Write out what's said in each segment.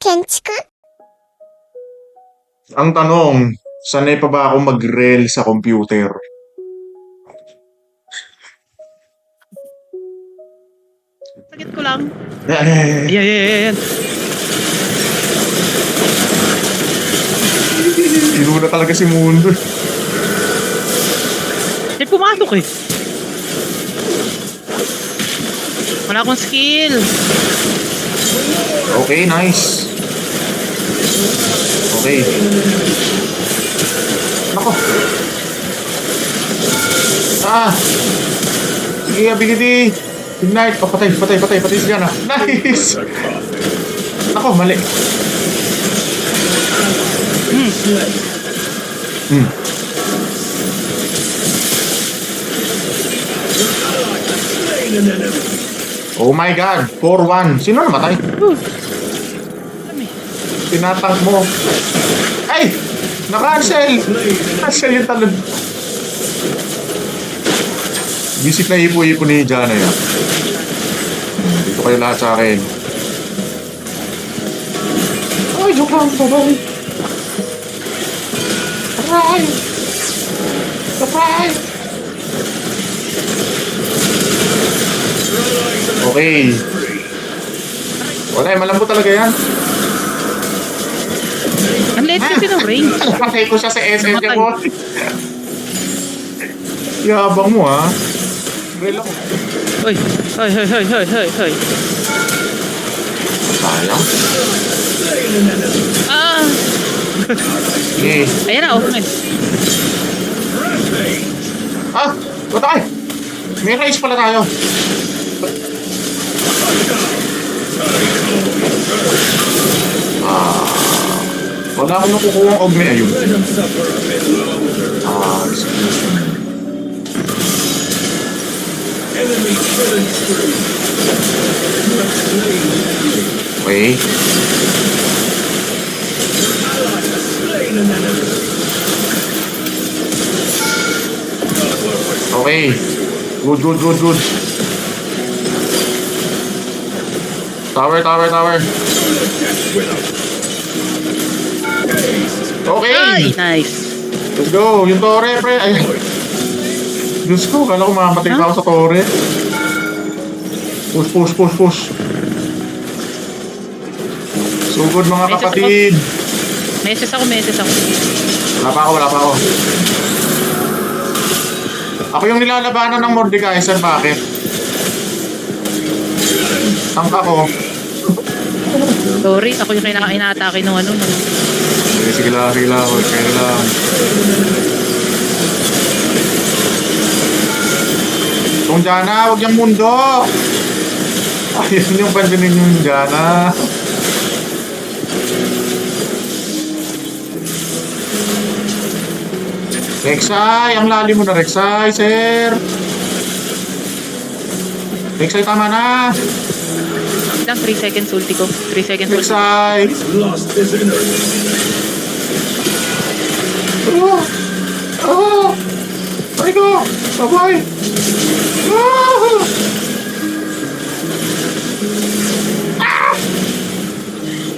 建築 Ang tanong, sanay pa ba ako mag-rel sa computer? Sagit ko lang. Eh, Ayan. inuna talaga si Mundo. Eh, pumasok eh. Wala akong skill. Okay, nice. Okay. Ako. Sige, ability. Ignite. Oh, patay siya na. Nice. Ako, mali. Oh my God, 4-1. Sino namatay? Tinatank mo. Ay! Na-cancel! Cancel yung talon. Bisik na ipo-ipo ni Jana yan. Dito kayo lahat sa akin. Ay, joke lang. Bye-bye. Surprise! Okay. Wala, malambot talaga yan. Ang late kasi ng range. Patay ko siya sa SS niya mo. Yabang mo ha. Real ako. Hoy. Sayang. Okay. Ayan na, open. Patay! May race pala tayo. Wala akong nakukuha ang Ogme. Ayun. Excuse me. Okay. Okay. Good. Tower. Okay. Ay, nice. Let's go. Yung torre, pre. Ay. Diyos ko, kala ko mamamatay pa ako sa torre. Push. Sugod mga Meses kapatid. Meses ako. Wala pa ako. Ako yung nilalabanan ng Mordekaiser, bakit? Tank ako. Sorry, ako yung inaatake nung ano. Sige lang. Okay lang. Kung Jana, huwag yung mundo. Ayun yung pansinin yung Jana. Rek'Sai, ang lalim mo na Rek'Sai, sir. Rek'Sai, tama na. Lang 3 seconds ulti ko. 3 seconds ulti. Rek'Sai. Aray ko. Bye-bye.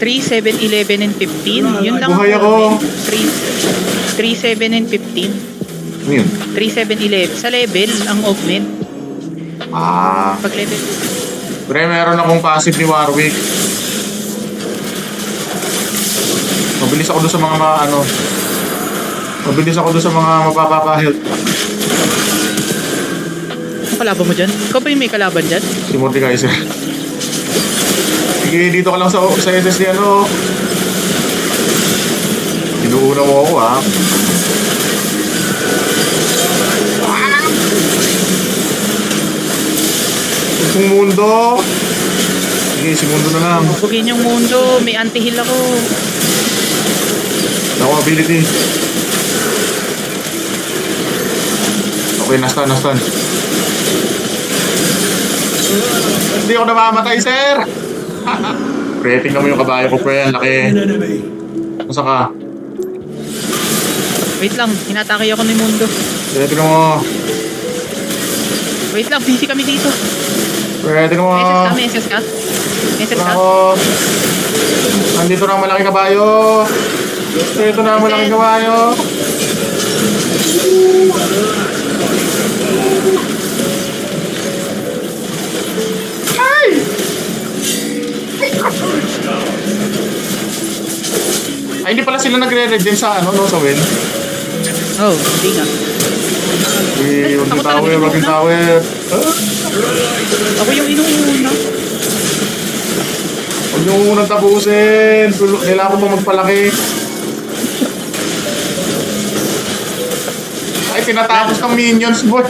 3, 7, 11, and 15. Yun lang. Buhay ako. 3, 7, and 15. Ano yun? 3, 7, 11. Sa level, ang augment. Pag level. Pre, meron akong passive ni Warwick. Mabilis ako doon sa mga mapapapa-health. Ang kalaban mo dyan? Ikaw ba yung may kalaban dyan? Si Mordekaiser. Sige, dito ka lang sa SSD ano. Inuuna mo ako ha. Yung mundo. Sige, si mundo na lang. Bugin yung mundo. May anti-heal ako. Ako ability. Okay, na-stun. Hindi ako namamatay, sir! Pre, tingnan mo yung kabayo ko, pre. Ang laki. Nasa ka? Wait lang. Hinatake ako ni mundo. Pre, tingnan mo. Wait lang. Busy kami dito. Pre, tingnan mo. SS ka? Tingnan mo. Nandito na ang malaking kabayo. Ito na ang malaking kabayo. Ay! Ay, hindi pala sila nagre-redeem sa ano, no, sa win. Oh, hindi nga. Eh, wag yung tower, wag yung tower. Ako yung inuuna. Huwag niyo unang tapusin. Kailangan ko pa magpalaki. Ay, tinatapos ng minions, boy.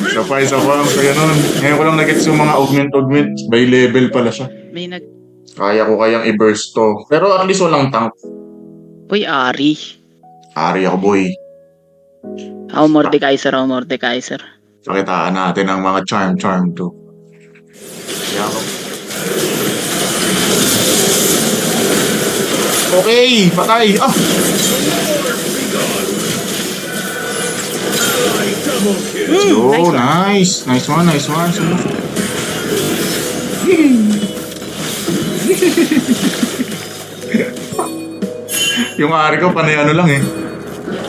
Isa pa. Kaya nun. Ngayon ko lang nag-gets yung mga augment. By level pala siya. May nag... Kaya ko kayang i-burst to. Pero at least walang tank. Uy, Ari. Ari ako, boy. Ako Mordekaiser. Pakitaan natin ang mga charm to. Kaya ako. Okay, patay. Ah! Let's go. Nice. Nice one. Yung ari ko, panay ano lang eh.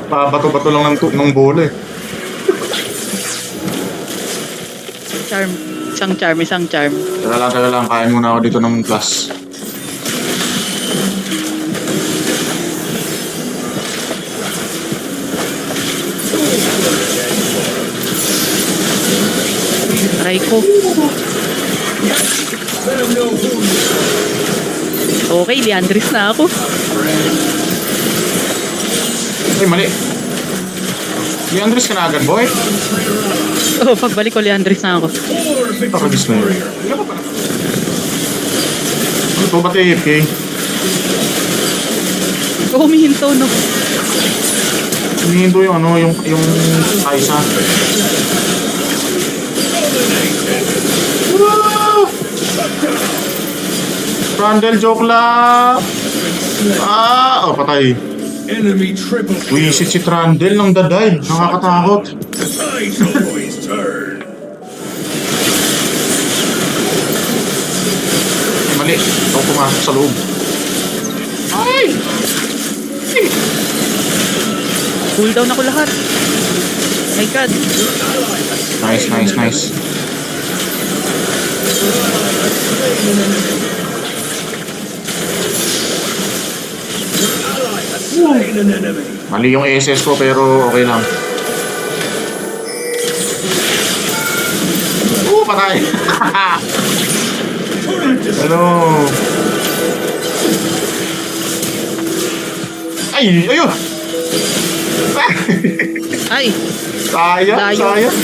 Pabato-bato lang ng bola eh. Isang charm. Taga lang. Kain muna ako dito ng plus. Try ko. Okay, Leandris na ako. Ay, mali. Si Andres ka na agad, boy. Oh, pagbalik ko, Leandris na ako. Pakadismay. Ano to? Ba't AFK? Humihinto, no? Hinihinto yung ano, yung Kaisa. Randall, joke lang. Ah, oh, patay. Enemy triple kill. Wisit si Trandel ng daday. Nakakatakot. Tide's always turn. Mali. Ako pumasok sa loob. Ay! Cooldown ako lahat. My God. Nice. Slain an enemy. Mali yung SS ko pero okay lang. Patay! Ano? Ay! Ayun! Ay! Sayang.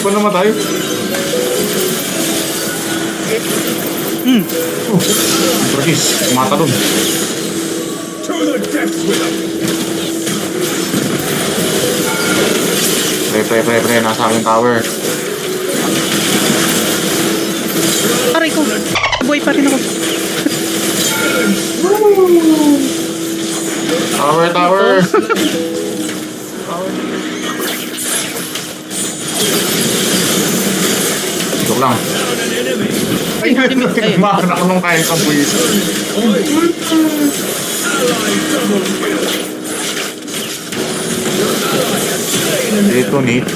Pa naman tayo. Bragis, mata dun. To the depths with them. Pre, nasa aking tower. Aray ko! Buhay pa rin ako. Tower. Joke lang. Ay, ayun. Makan ako nung kain sa buwis. Dito, Nate.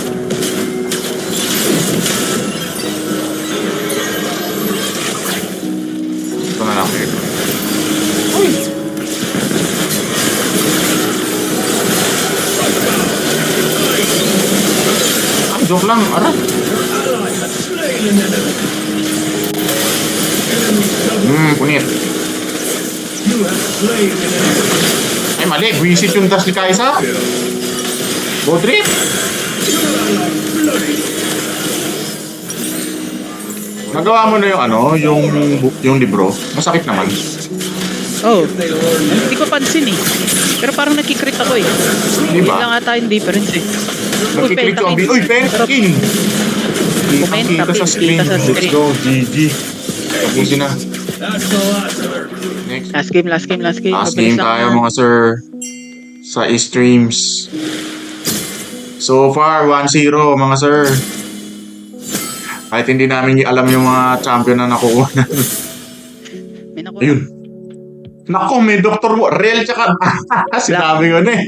Ito na lang. Uy! Ah, joke lang. Ara. Punit. Ay, mali. Visit yung dash ni Kaisa. Bodrip. Nagawa mo na yung ano, yung libro. Masakit naman. Oh, hindi ko pansin eh. Pero parang nakikrit ako eh. Di Hindi ba? lang ata yung difference eh. Nakiklik yung pentakill. Uy, pentakill! Kita sa screen. Kita sa Let's screen. go, GG. Tapusin na. That's the last of their crew. Next. Last game. Last Mabilis game lang tayo na. mga sir. Sa streams. So far, 1-0 mga sir. Kahit hindi namin alam yung mga champion na nakukuha na. May nakuha. Ayun. Nako, may Dr. Real tsaka sinabi ko na eh.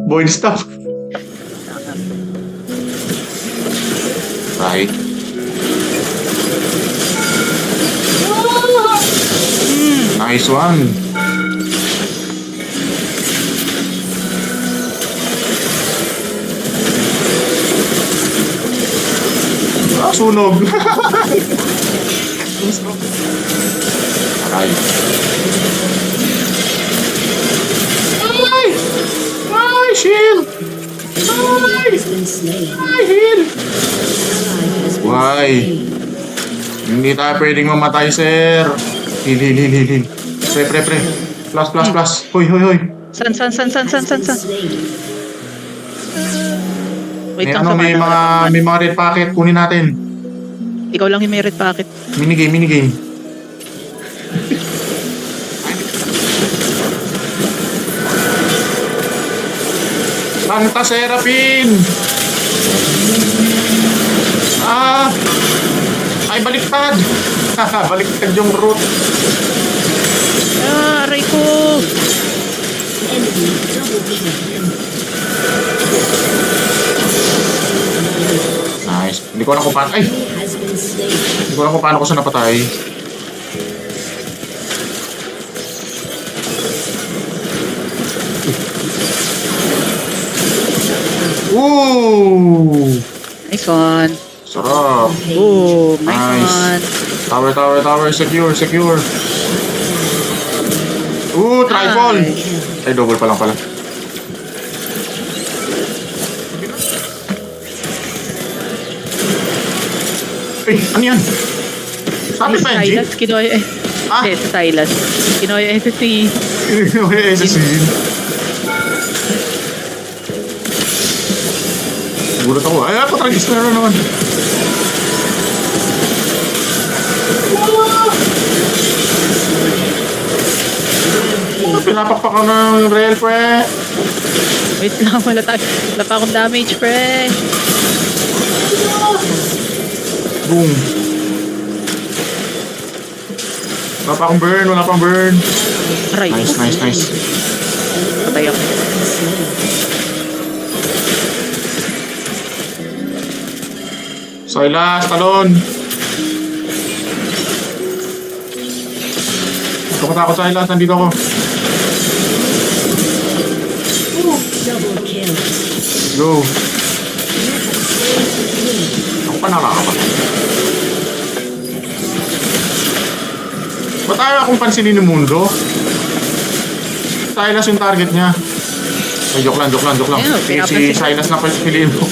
Void stuff. Right. Nice one. Sunog. Aray. Ay! Ay, shield! Ay! Ay, heal! Why? Hindi tayo pwedeng mamatay, sir. Heal. Pre. Plus. Hoy. San. Wait lang, May mga red packet. Kunin natin. Ikaw lang yung may red packet. Minigame. Santa Serapin! Ay, baliktad! Baliktad yung root. Aray ko! Nice. Hindi ko alam kung paano. Ay! Hindi ko alam kung paano ko siya napatay. Ooh! Nice one. Sarap. Boom. Nice. Nice Tower. Secure. Ooh, trifle. Nice. Ay, double pa lang pala. Ay, ano yan? Sabi pa yan, G? Silas, kinuha yung... Ah? Hindi, Silas. Kinuha yung SSC. May SSC. Gulat ako. Ay, patragista na naman. Pinapakpak ako ng rail, pre. Wait lang, wala pa akong damage, pre. Boom. Wala pang burn. Aray. Nice. Patay ako. Silas, talon. Takot Silas, nandito ako. Go. Ako pa nakakapat. Ba't ayaw akong pansinin ng mundo? Silas yung target niya. Ay, joke lang. Ayun, Si pinapansin ko. Silas na piliin mo.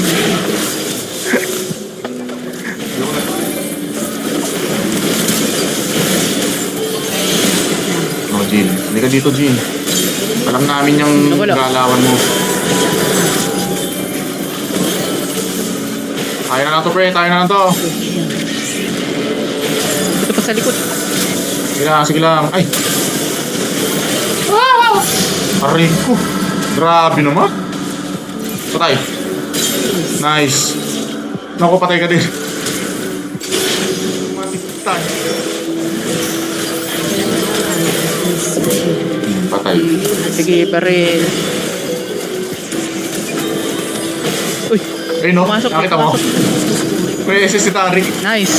Oh, Jean. Hindi ka dito, Jean. Alam namin yung Wala. galawan mo. Tayo na lang to, pre. Ito pa sa likod. Sige lang. Ay! Ah! Aray ko. Grabe naman. Patay. Nice. Naku, patay ka din. Matitay. Patay. Sige, baril. Uy, Ayun no, Pumasok, nakita mo? May SS si Tarik. nice.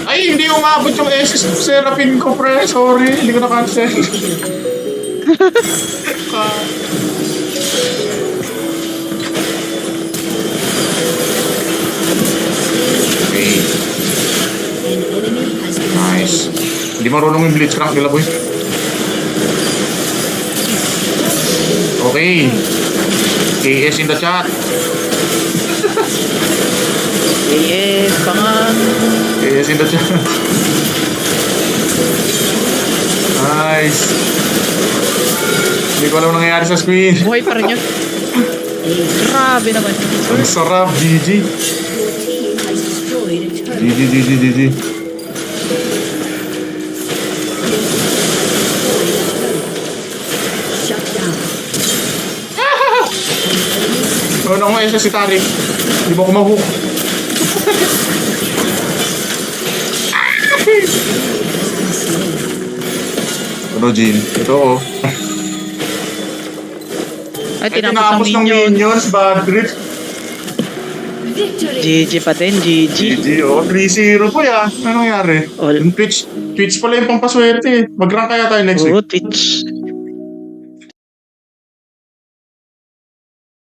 Ay, hindi umabot yung SS Serapin ko, pre. Sorry, hindi ko na-cancel. Okay. Nice. Hindi marunong yung Blitzcrank nila, boy. Okay. KS in the chat. Yes, pangan. KS in the chat. Nice. Hindi ko alam nangyayari sa screen. Buhay pa rin yun. Grabe naman. Ang sarap, GG. GG. No. Kala ko nga isa si Tarik. Hindi mo ako mag-hook. Ano, Jean? Ito, oh. Ay, Ay, tinapos tinapos ng ng minion. minions, bad trip. GG pa din, GG. GG, oh. 3-0 po yan. Ano nangyari? All. Yung Twitch pala yung pampaswerte eh. Mag-rank kaya tayo next Oo, week. Twitch.